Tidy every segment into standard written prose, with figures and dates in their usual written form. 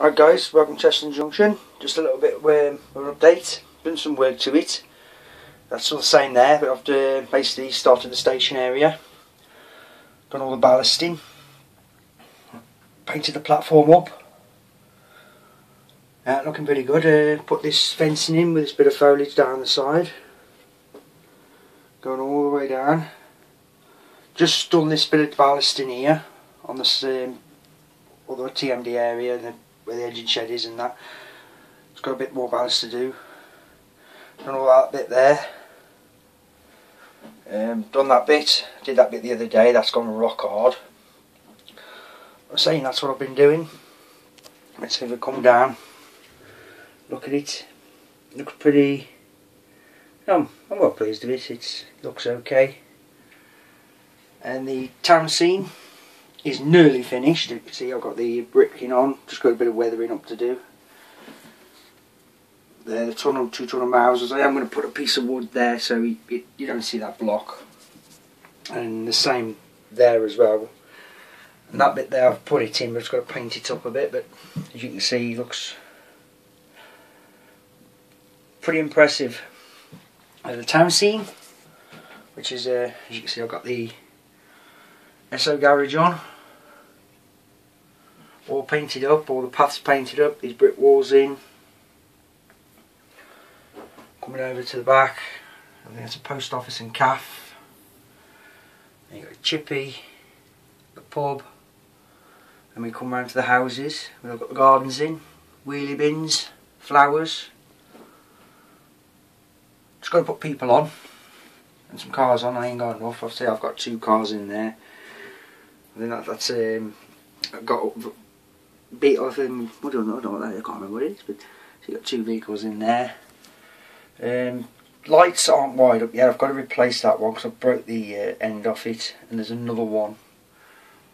Alright guys, welcome to Cheston Junction. Just a little bit of an update. Done some work to it. That's all the same there, but I've basically started the station area. Done all the ballasting. Painted the platform up. Looking pretty good. Put this fencing in with this bit of foliage down the side. Going all the way down. Just done this bit of ballasting here on this other TMD area and where the engine shed is and that. It's got a bit more ballast to do. Done all that bit there. Done that bit. Did that bit the other day. That's gone rock hard. I'm saying that's what I've been doing. Let's see if it come down. Look at it. Looks pretty. I'm well pleased with it. It looks okay. And the town scene is nearly finished. You can see I've got the bricking on. Just got a bit of weathering up to do. There, the tunnel, 2 tunnel Mausers. I am going to put a piece of wood there so you don't see that block. And the same there as well. And that bit there I've put it in, but it's got to paint it up a bit. But as you can see, it looks pretty impressive. The town scene, which is as you can see, I've got the SO garage on, all painted up, all the paths painted up, these brick walls in. Coming over to the back, I think it's a post office and cafe. Then you've got Chippy, the pub, and we come round to the houses. We've got the gardens in, wheelie bins, flowers. Just got to put people on and some cars on. I ain't got enough. Obviously I've got 2 cars in there. I think that's I've got beat off him. I don't know what that is. I can't remember what it is. But so you got 2 vehicles in there. Lights aren't wide up yet. I've got to replace that one because I broke the end off it, and there's another one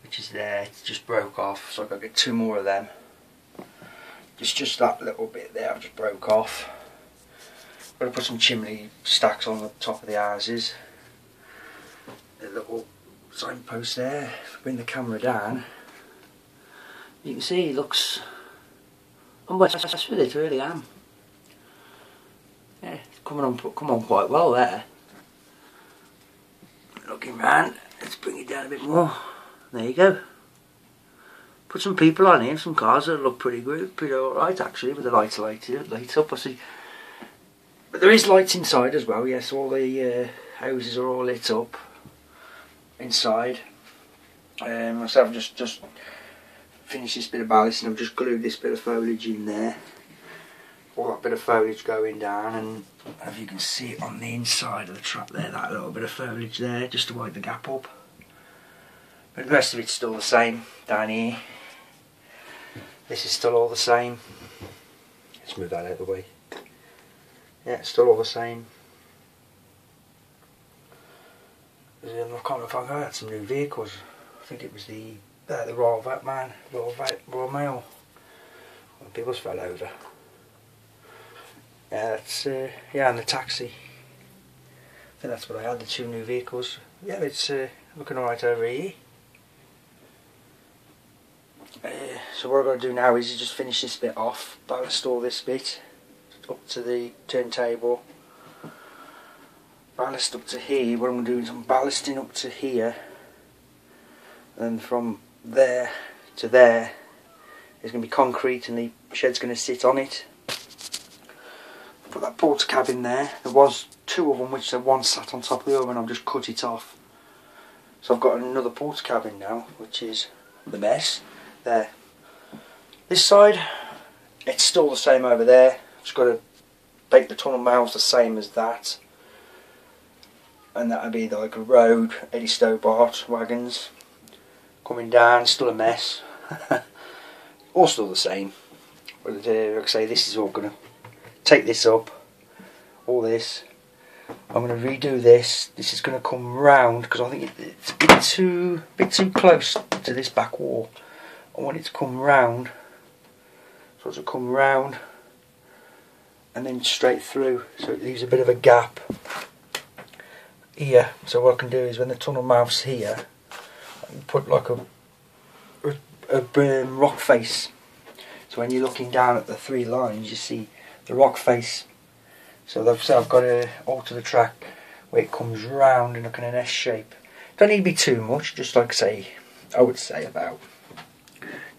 which is there. It just broke off, so I've got to get 2 more of them. Just that little bit there I've just broke off. Got to put some chimney stacks on the top of the houses. A little signpost there. If I bring the camera down, you can see it looks. I'm impressed with it, I really am. Yeah, it's come on quite well there. Looking round, let's bring it down a bit more. There you go. Put some people on here, some cars that look pretty good, pretty alright actually, with the lights light up. I see. But there is lights inside as well. Yes, all the houses are all lit up inside. Myself just finished this bit of ballast and I've just glued this bit of foliage in there. All that bit of foliage going down, and if you can see it on the inside of the trap there, that little bit of foliage there, just to widen the gap up. But the rest of it's still the same down here. This is still all the same. Let's move that out of the way. Yeah, it's still all the same. I can't remember if I had some new vehicles. I think it was the Royal Vat man, Royal Mail. When people's fell over. Yeah, that's yeah, and the taxi. I think that's what I had, the 2 new vehicles. Yeah, it's looking alright over here. So what I've got to do now is just finish this bit off, ballast all this bit up to the turntable, ballast up to here. What I'm going to do is I'm ballasting up to here, and from there to there is going to be concrete and the shed's going to sit on it. Put that porter cabin there. There was 2 of them, which one sat on top of the other, and I've just cut it off. So I've got another porter cabin now, which is the mess there. This side, it's still the same over there. Just got to make the tunnel mouths the same as that, and that would be like a road, Eddie Stobart wagons coming down. Still a mess. All still the same. But like I say, this is all going to take this up, all this. I'm going to redo this. This is going to come round because I think it's a bit too close to this back wall. I want it to come round, so to come round and then straight through, so it leaves a bit of a gap here. So what I can do is when the tunnel mouth's here, I can put like a rock face So when you're looking down at the 3 lines, you see the rock face. So I've got to alter the track where it comes round in like an S shape. Don't need to be too much, just like I would say about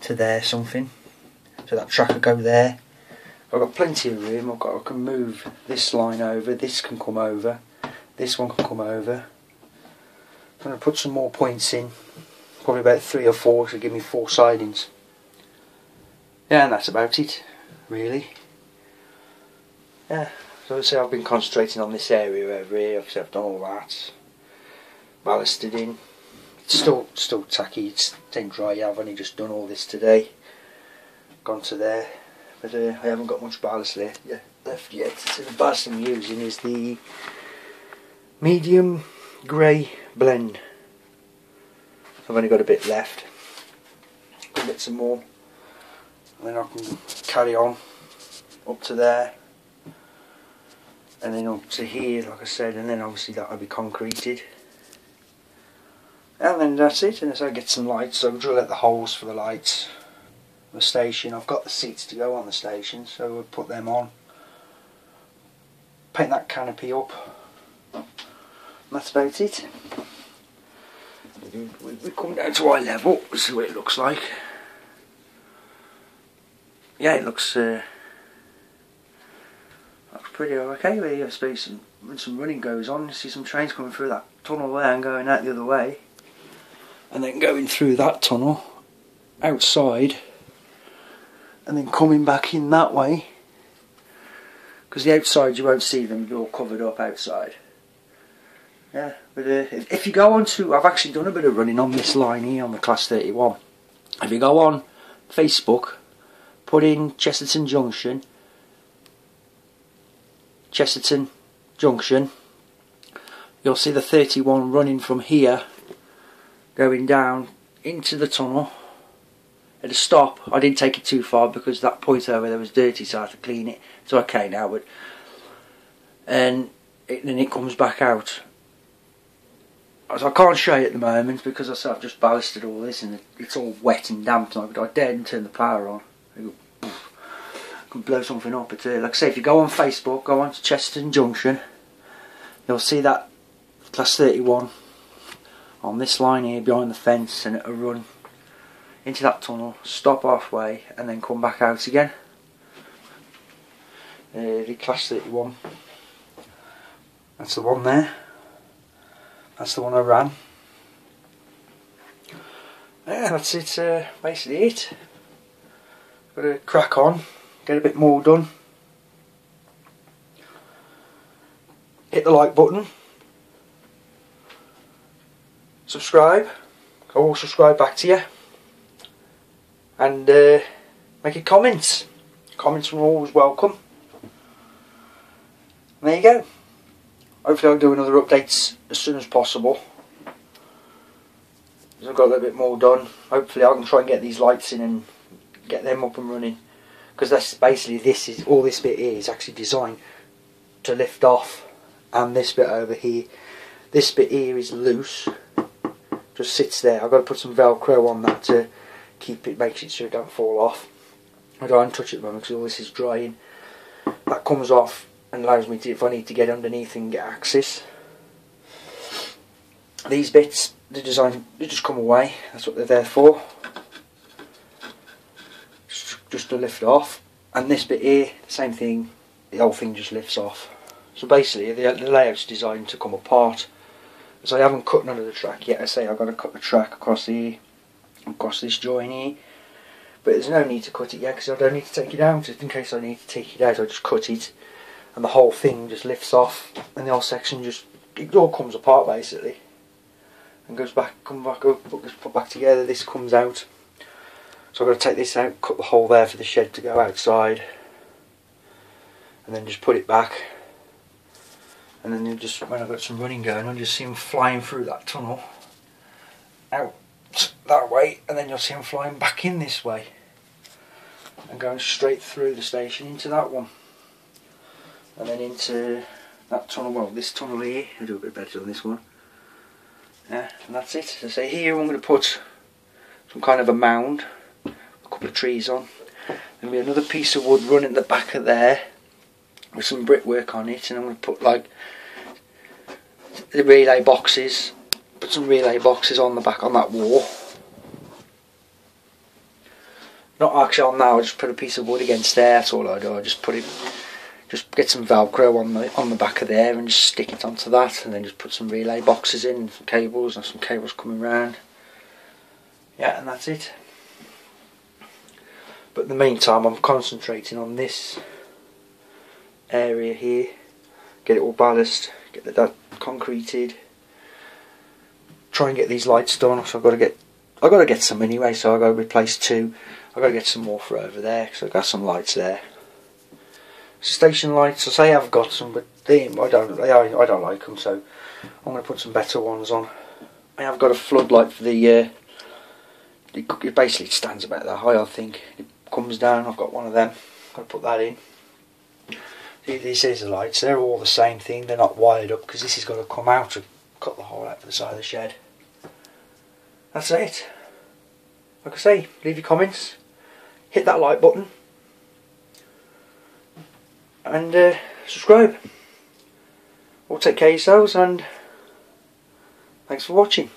to there something. So that track will go there. I've got plenty of room. I can move this line over, this can come over, this one can come over. I'm going to put some more points in, probably about 3 or 4 to give me 4 sidings. Yeah, and that's about it, really. Yeah, so I've been concentrating on this area over here. Obviously I've done all that, ballasted in. It's still tacky, it ain't dry yet. I've only just done all this today. Gone to there, but I haven't got much ballast left yet. So the ballast I'm using is the medium grey blend. I've only got a bit left. I'll get some more, and then I can carry on up to there, and then up to here, like I said, and then obviously that will be concreted. And then that's it, and so I get some lights, so I'll drill out the holes for the lights. The station, I've got the seats to go on the station, so we'll put them on. Paint that canopy up. And that's about it. We come down to eye level, see what it looks like. Yeah, it looks pretty okay. We have space when some running goes on. You see some trains coming through that tunnel there and going out the other way, and then going through that tunnel outside, and then coming back in that way, because the outside you won't see them, they're all covered up outside. Yeah, but if you go on to, I've actually done a bit of running on this line here on the Class 31. If you go on Facebook, put in Chesterton Junction, you'll see the 31 running from here, going down into the tunnel. At a stop, I didn't take it too far because that point over there was dirty, so I had to clean it. It's okay now, but then it comes back out. So I can't show you at the moment because I've just ballasted all this and it's all wet and damp now, but I dared turn the power on. I can blow something up. But like I say, if you go on Facebook, go on to Chesterton Junction, you'll see that Class 31 on this line here behind the fence, and it'll run into that tunnel, stop halfway, and then come back out again. The Class 31, that's the one there. That's the one I ran. Yeah, that's it. Basically it. Got to crack on, get a bit more done. Hit the like button. Subscribe. I will subscribe back to you. And make a comments. Comments are always welcome. And there you go. Hopefully I'll do another updates as soon as possible. I've got a little bit more done. Hopefully I can try and get these lights in and get them up and running. Because that's basically, all this bit here is actually designed to lift off. And this bit over here. This bit here is loose. Just sits there. I've got to put some Velcro on that to keep it, makes it so it don't fall off. I don't touch it at the moment because all this is drying. That comes off and allows me to, if I need to get underneath and get access. These bits, the design, they just come away. That's what they're there for. Just to lift off. And this bit here, same thing. The whole thing just lifts off. So basically, the layout's designed to come apart. So I haven't cut none of the track yet. I say I've got to cut the track across this joint here. But there's no need to cut it yet because I don't need to take it out. Just in case I need to take it out, I just cut it. And the whole thing just lifts off, and the whole section it all comes apart basically, and goes back, come back up, put back together. This comes out, so I've got to take this out, cut the hole there for the shed to go outside, and then just put it back. And then when I've got some running going, I'll just see them flying through that tunnel, out that way, and then you'll see them flying back in this way, and going straight through the station into that one. And then into that tunnel, well, this tunnel here, I'll do a bit better on this one. Yeah, and that's it. So say here I'm going to put some kind of a mound, a couple of trees on. There'll be another piece of wood running at the back of there with some brickwork on it, and I'm going to put like the relay boxes, put some relay boxes on the back on that wall. Not actually on now, I just put a piece of wood against there, that's all I do. I just put it, just get some Velcro on the back of there and just stick it onto that, and then just put some relay boxes in, some cables, and some cables coming round. Yeah, and that's it. But in the meantime, I'm concentrating on this area here, get it all ballast, get that concreted, try and get these lights done. So I've got to get some anyway, so I've got to replace 2. I've got to get some more for over there, because I've got some lights there. Station lights, I say I've got some, but I don't like them, so I'm going to put some better ones on. I have got a floodlight for the it basically stands about that high, I think. It comes down, I've got one of them, got to put that in. These are the lights, they're all the same thing, they're not wired up, because this has got to come out to cut the hole out for the side of the shed. That's it. Like I say, leave your comments, hit that like button, and subscribe. All take care of yourselves, and thanks for watching.